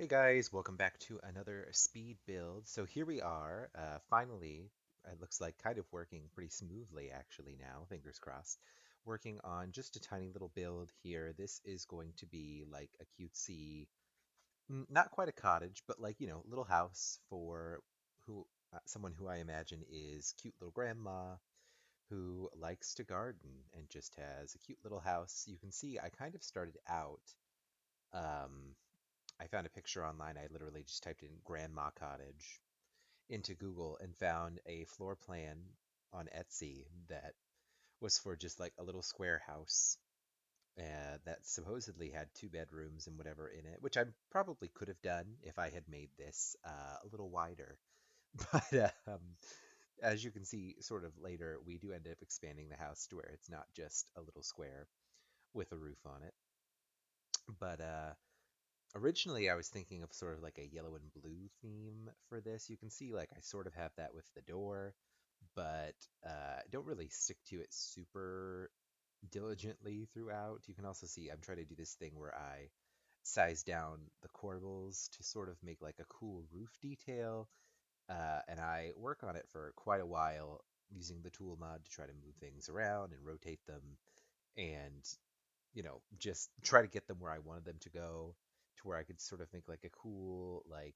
Hey guys, welcome back to another speed build. So here we are, finally, it looks like kind of working pretty smoothly actually now, fingers crossed. Working on just a tiny little build here. This is going to be like a cutesy, not quite a cottage, but like, little house for who someone who I imagine is cute little grandma who likes to garden and just has a cute little house. You can see I kind of started out um, I found a picture online. I literally just typed in Grandma Cottage into Google and found a floor plan on Etsy that was for just like a little square house that supposedly had two bedrooms and whatever in it, which I probably could have done if I had made this a little wider. But as you can see, sort of later, we do end up expanding the house to where it's not just a little square with a roof on it. But originally, I was thinking of sort of like a yellow and blue theme for this. You can see, like, I sort of have that with the door, but don't really stick to it super diligently throughout. You can also see I'm trying to do this thing where I size down the corbels to sort of make like a cool roof detail, and I work on it for quite a while using the tool mod to try to move things around and rotate them and just try to get them where I wanted them to go, to where I could sort of make like a cool, like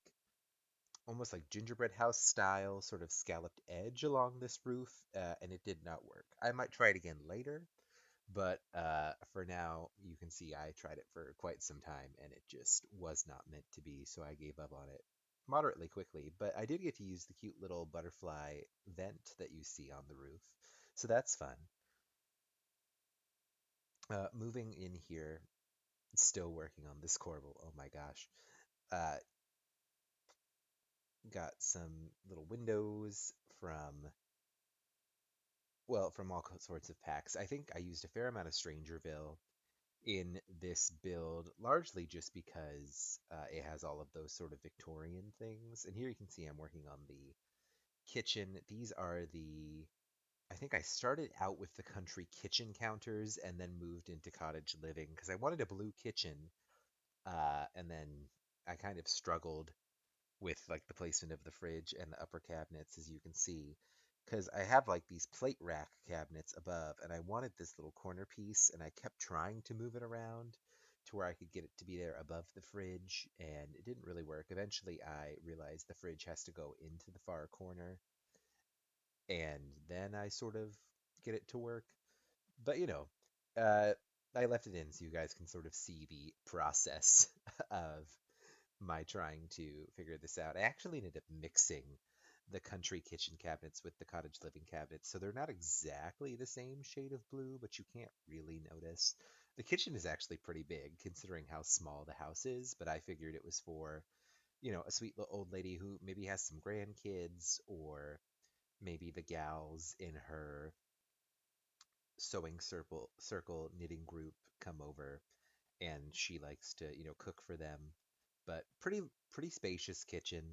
almost like gingerbread house style sort of scalloped edge along this roof, and it did not work. I might try it again later, but for now, you can see I tried it for quite some time and it just was not meant to be, so I gave up on it moderately quickly. But I did get to use the cute little butterfly vent that you see on the roof, so that's fun. Moving in here, still working on this corbel. Oh my gosh. Uh, got some little windows from, well, from all sorts of packs. I think I used a fair amount of Strangerville in this build, largely just because it has all of those sort of Victorian things. And here you can see I'm working on the kitchen. These are I think I started out with the country kitchen counters and then moved into cottage living because I wanted a blue kitchen. And then I kind of struggled with like the placement of the fridge and the upper cabinets, as you can see, because I have like these plate rack cabinets above, and I wanted this little corner piece, and I kept trying to move it around to where I could get it to be there above the fridge, and it didn't really work. Eventually, I realized the fridge has to go into the far corner, and then I sort of get it to work. But uh, I left it in so you guys can sort of see the process of my trying to figure this out. I actually ended up mixing the country kitchen cabinets with the cottage living cabinets, so they're not exactly the same shade of blue, but you can't really notice. The kitchen is actually pretty big considering how small the house is, but I figured it was for, a sweet little old lady who maybe has some grandkids, or maybe the gals in her sewing circle knitting group come over and she likes to, cook for them. But pretty spacious kitchen.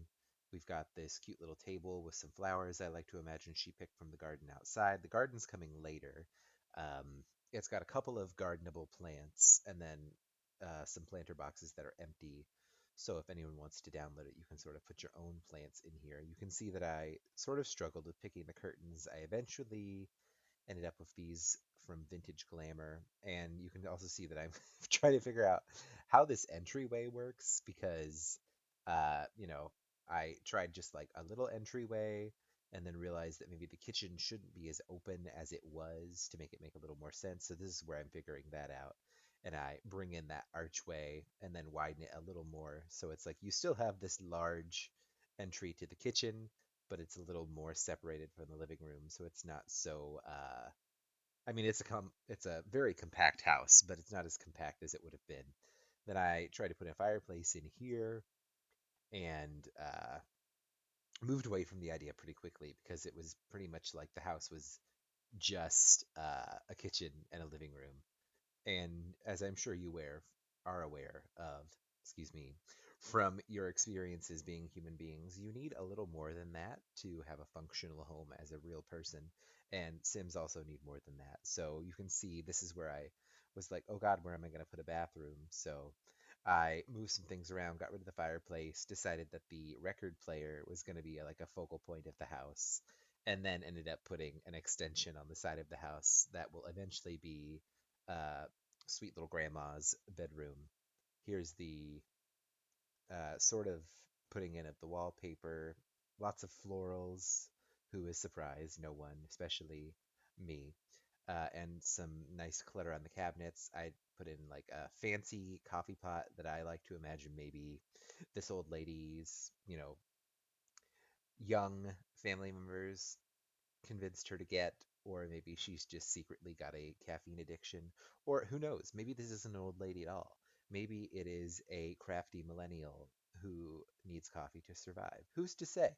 We've got this cute little table with some flowers I like to imagine she picked from the garden outside. The garden's coming later. It's got a couple of gardenable plants and then some planter boxes that are empty. So if anyone wants to download it, you can sort of put your own plants in here. You can see that I sort of struggled with picking the curtains. I eventually ended up with these from Vintage Glamour. And you can also see that I'm trying to figure out how this entryway works because, uh, you know, I tried just like a little entryway and then realized that maybe the kitchen shouldn't be as open as it was to make a little more sense. So this is where I'm figuring that out. And I bring in that archway and then widen it a little more. So it's like you still have this large entry to the kitchen, but it's a little more separated from the living room, so it's not so. I mean, it's a very compact house, but it's not as compact as it would have been. Then I tried to put a fireplace in here and moved away from the idea pretty quickly because it was pretty much like the house was just a kitchen and a living room. And as I'm sure are aware of, excuse me, from your experiences being human beings, you need a little more than that to have a functional home as a real person. And Sims also need more than that. So you can see this is where I was like, oh God, where am I going to put a bathroom? So I moved some things around, got rid of the fireplace, decided that the record player was going to be like a focal point of the house, and then ended up putting an extension on the side of the house that will eventually be uh, sweet little grandma's bedroom. Here's the sort of putting in of the wallpaper, lots of florals. Who is surprised? No one, especially me. And some nice clutter on the cabinets. I put in like a fancy coffee pot that I like to imagine maybe this old lady's, young family members convinced her to get, or maybe she's just secretly got a caffeine addiction, or who knows, maybe this isn't an old lady at all. Maybe it is a crafty millennial who needs coffee to survive. Who's to say?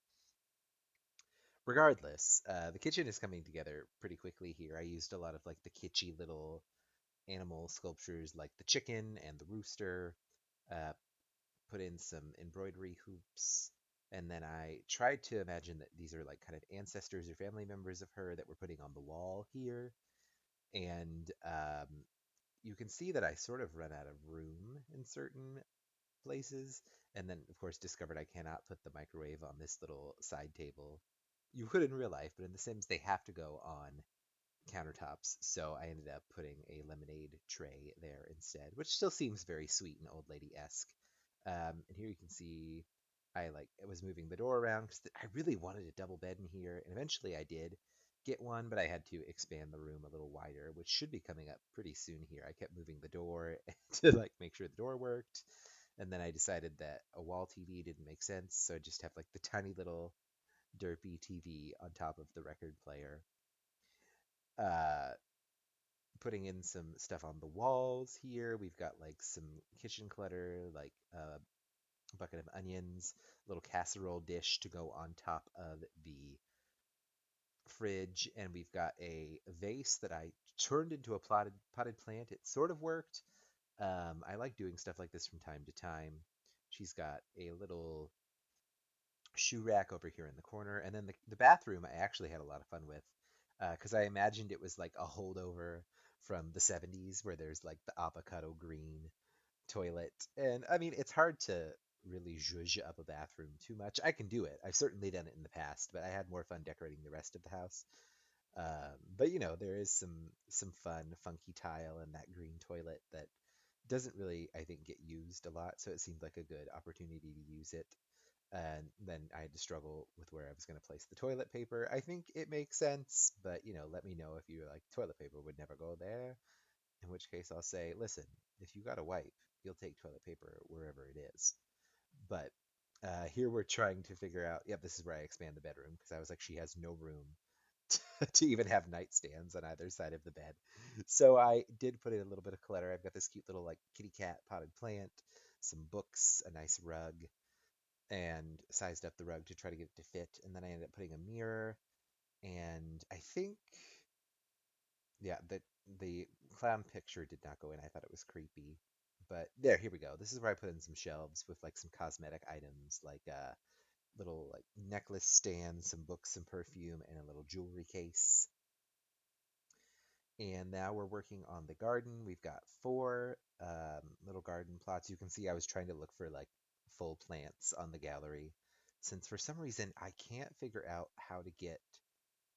Regardless, the kitchen is coming together pretty quickly here. I used a lot of like the kitschy little animal sculptures like the chicken and the rooster, uh, put in some embroidery hoops, and then I tried to imagine that these are like kind of ancestors or family members of her that we're putting on the wall here. And you can see that I sort of run out of room in certain places, and then of course discovered I cannot put the microwave on this little side table. You could in real life, but in The Sims they have to go on countertops, so I ended up putting a lemonade tray there instead, which still seems very sweet and old lady-esque. And here you can see I was moving the door around because I really wanted a double bed in here, and eventually I did get one, but I had to expand the room a little wider, which should be coming up pretty soon here. I kept moving the door to like make sure the door worked, and then I decided that a wall TV didn't make sense, so I just have like the tiny little derpy TV on top of the record player. Uh, Putting in some stuff on the walls here. We've got like some kitchen clutter, like a bucket of onions, a little casserole dish to go on top of the fridge, and we've got a vase that I turned into a potted plant. It sort of worked. I like doing stuff like this from time to time. She's got a little shoe rack over here in the corner, and then the bathroom I actually had a lot of fun with because I imagined it was like a holdover from the 70s where there's like the avocado green toilet. And I mean, it's hard to really zhuzh up a bathroom too much. I can do it. I've certainly done it in the past, but I had more fun decorating the rest of the house. But there is some fun, funky tile in that green toilet that doesn't really, I think, get used a lot. So it seemed like a good opportunity to use it. And then I had to struggle with where I was going to place the toilet paper. I think it makes sense, but let me know if you're like toilet paper would never go there. In which case I'll say, listen, if you got a wipe, you'll take toilet paper wherever it is. But here we're trying to figure out. Yep, this is where I expand the bedroom because I was like, she has no room to even have nightstands on either side of the bed. So I did put in a little bit of clutter. I've got this cute little like kitty cat potted plant, some books, a nice rug, and sized up the rug to try to get it to fit. And then I ended up putting a mirror. And I think, yeah, the clown picture did not go in. I thought it was creepy. But there, here we go. This is where I put in some shelves with like some cosmetic items, like a little like necklace stand, some books, some perfume, and a little jewelry case. And now we're working on the garden. We've got four little garden plots. You can see I was trying to look for like full plants on the gallery, since for some reason I can't figure out how to get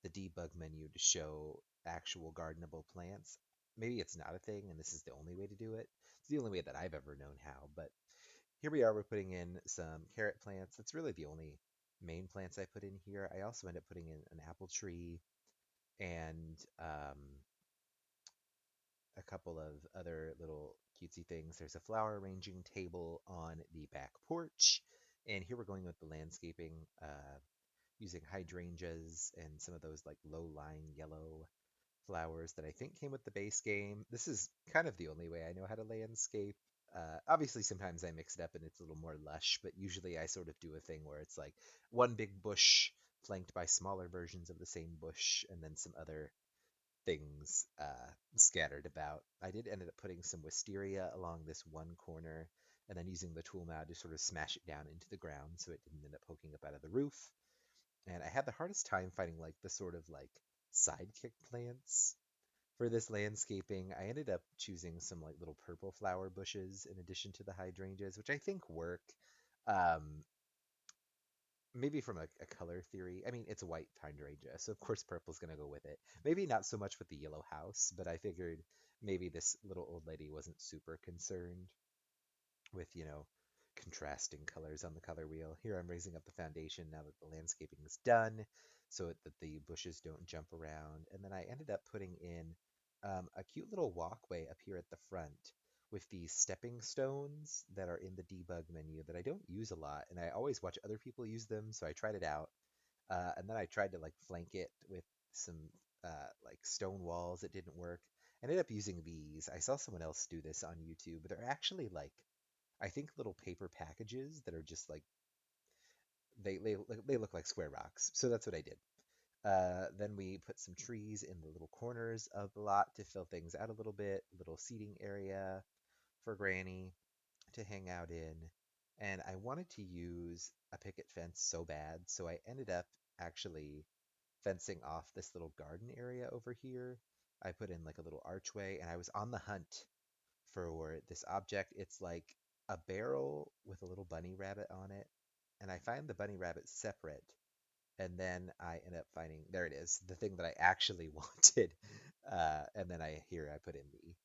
the debug menu to show actual gardenable plants. Maybe it's not a thing and this is the only way to do it. It's the only way that I've ever known how, but here we are, we're putting in some carrot plants. That's really the only main plants I put in here. I also end up putting in an apple tree and a couple of other little cutesy things. There's a flower arranging table on the back porch. And here we're going with the landscaping, using hydrangeas and some of those like low-lying yellow flowers that I think came with the base game. This is kind of the only way I know how to landscape. Obviously, sometimes I mix it up and it's a little more lush, but usually I sort of do a thing where it's like one big bush flanked by smaller versions of the same bush, and then some other things scattered about. I did end up putting some wisteria along this one corner, and then using the tool mod to sort of smash it down into the ground so it didn't end up poking up out of the roof. And I had the hardest time finding like the sort of like sidekick plants For this landscaping, I ended up choosing some like little purple flower bushes in addition to the hydrangeas, which I think work. Um, Maybe from a color theory. I mean, it's a white hydrangea, so of course purple's gonna go with it. Maybe not so much with the yellow house, but I figured maybe this little old lady wasn't super concerned with, contrasting colors on the color wheel. Here I'm raising up the foundation now that the landscaping is done so that the bushes don't jump around. And then I ended up putting in a cute little walkway up here at the front with these stepping stones that are in the debug menu that I don't use a lot. And I always watch other people use them, so I tried it out. And then I tried to like flank it with some like stone walls. It didn't work. I ended up using these. I saw someone else do this on YouTube, but they're actually like I think little paper packages that are just like they look like square rocks. So that's what I did. Then we put some trees in the little corners of the lot to fill things out a little bit, little seating area for Granny to hang out in. And I wanted to use a picket fence so bad, so I ended up actually fencing off this little garden area over here. I put in like a little archway, and I was on the hunt for this object. It's like a barrel with a little bunny rabbit on it. And I find the bunny rabbit separate. And then I end up finding, there it is, the thing that I actually wanted. And then I put in the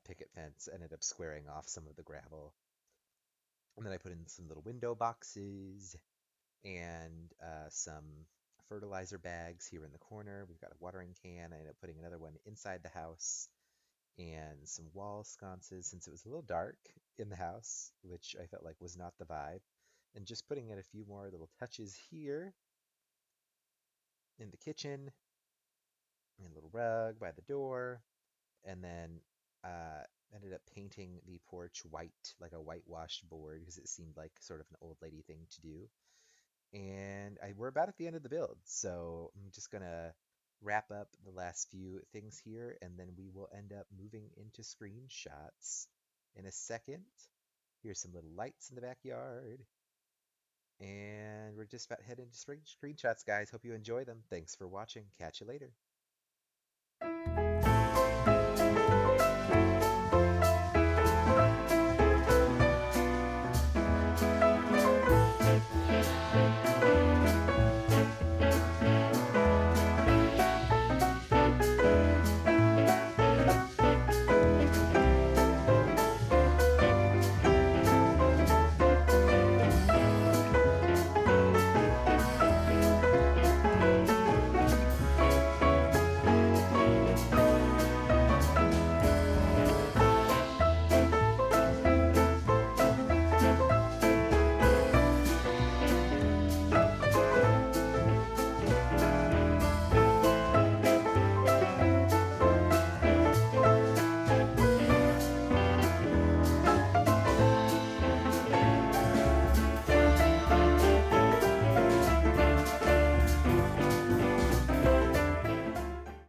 picket fence, ended up squaring off some of the gravel. And then I put in some little window boxes and some fertilizer bags here in the corner. We've got a watering can. I ended up putting another one inside the house and some wall sconces since it was a little dark in the house, which I felt like was not the vibe. And just putting in a few more little touches here in the kitchen, and a little rug by the door, and then uh, ended up painting the porch white, like a whitewashed board, because it seemed like sort of an old lady thing to do. And we're about at the end of the build, so I'm just gonna wrap up the last few things here, and then we will end up moving into screenshots in a second. Here's some little lights in the backyard, and we're just about heading into screenshots, guys. Hope you enjoy them. Thanks for watching. Catch you later.